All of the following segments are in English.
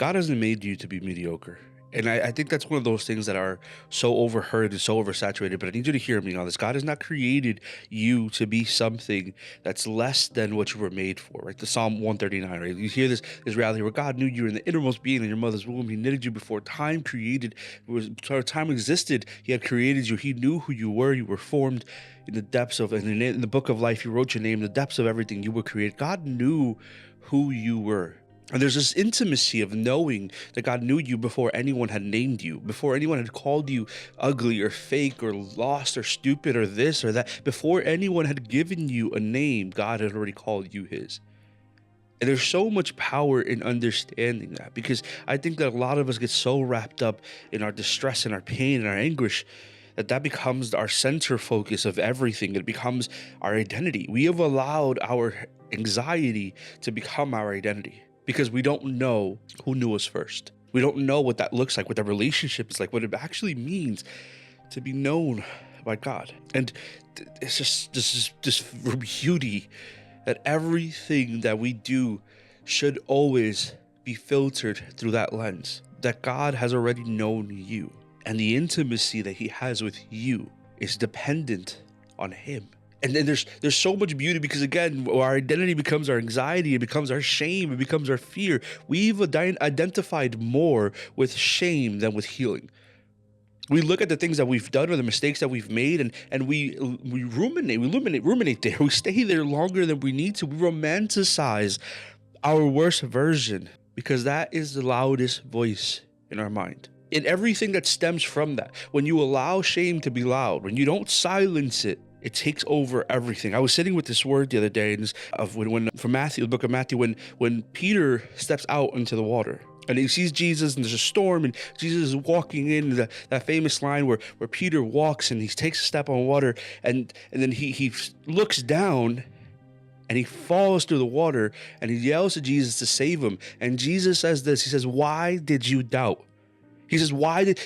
God hasn't made you to be mediocre. And I think that's one of those things that are so overheard and so oversaturated. But I need you to hear me on this. God has not created you to be something that's less than what you were made for, right? The Psalm 139, right? You hear this reality where God knew you were in the innermost being in your mother's womb. He knitted you before time created, before time existed. He had created you. He knew who you were. You were formed in the depths of, and in the book of life, He wrote your name, in the depths of everything you were created. God knew who you were. And there's this intimacy of knowing that God knew you before anyone had named you, before anyone had called you ugly or fake or lost or stupid or this or that. Before anyone had given you a name, God had already called you His. And there's so much power in understanding that, because I think that a lot of us get so wrapped up in our distress and our pain and our anguish that becomes our center focus of everything. It becomes our identity. We have allowed our anxiety to become our identity, because we don't know who knew us first. We don't know what that looks like, what that relationship is like, what it actually means to be known by God. And it's just this beauty that everything that we do should always be filtered through that lens, that God has already known you, and the intimacy that He has with you is dependent on Him. And then there's so much beauty, because again, our identity becomes our anxiety, it becomes our shame, it becomes our fear. We've identified more with shame than with healing. We look at the things that we've done or the mistakes that we've made, and we ruminate there. We stay there longer than we need to. We romanticize our worst version, because that is the loudest voice in our mind. And everything that stems from that, when you allow shame to be loud, when you don't silence it, it takes over everything. I was sitting with this word the other day, and from Matthew, the book of Matthew, when Peter steps out into the water and he sees Jesus, and there's a storm, and Jesus is walking in, that famous line where Peter walks and he takes a step on water, and then he looks down and he falls through the water, and he yells to Jesus to save him. And Jesus says this, He says, "Why did you doubt?" He says,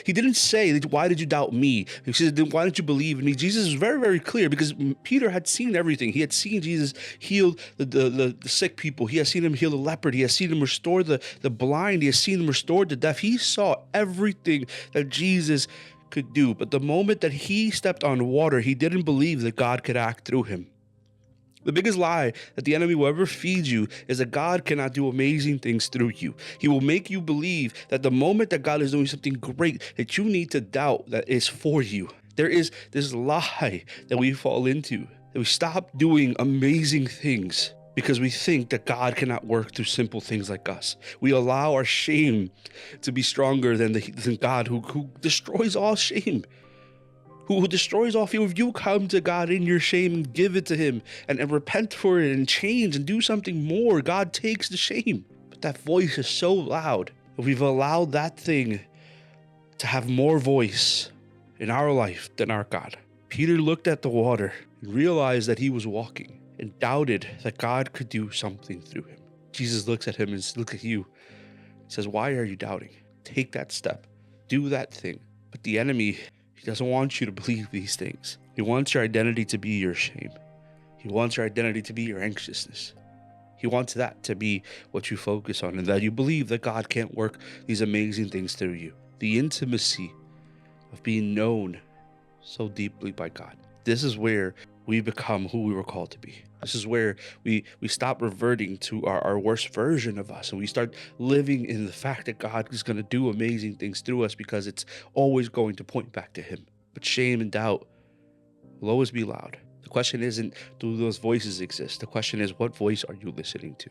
he didn't say, "Why did you doubt me?" He says, "Why didn't you believe in me?" Jesus is very, very clear, because Peter had seen everything. He had seen Jesus heal the sick people. He has seen Him heal the leopard. He has seen Him restore the blind. He has seen Him restore the deaf. He saw everything that Jesus could do. But the moment that he stepped on water, he didn't believe that God could act through him. The biggest lie that the enemy will ever feed you is that God cannot do amazing things through you. He will make you believe that the moment that God is doing something great, that you need to doubt that it's for you. There is this lie that we fall into, that we stop doing amazing things because we think that God cannot work through simple things like us. We allow our shame to be stronger than God, who destroys all shame. Who destroys all fear. If you come to God in your shame and give it to Him and repent for it and change and do something more, God takes the shame. But that voice is so loud that we've allowed that thing to have more voice in our life than our God. Peter looked at the water and realized that he was walking and doubted that God could do something through him. Jesus looks at him and looks at you. He says, "Why are you doubting? Take that step. Do that thing." But the enemy, he doesn't want you to believe these things. He wants your identity to be your shame. He wants your identity to be your anxiousness. He wants that to be what you focus on, and that you believe that God can't work these amazing things through you. The intimacy of being known so deeply by God. This is where we become who we were called to be. This is where we stop reverting to our worst version of us, and we start living in the fact that God is going to do amazing things through us, because it's always going to point back to Him. But shame and doubt will always be loud. The question isn't, do those voices exist? The question is, what voice are you listening to?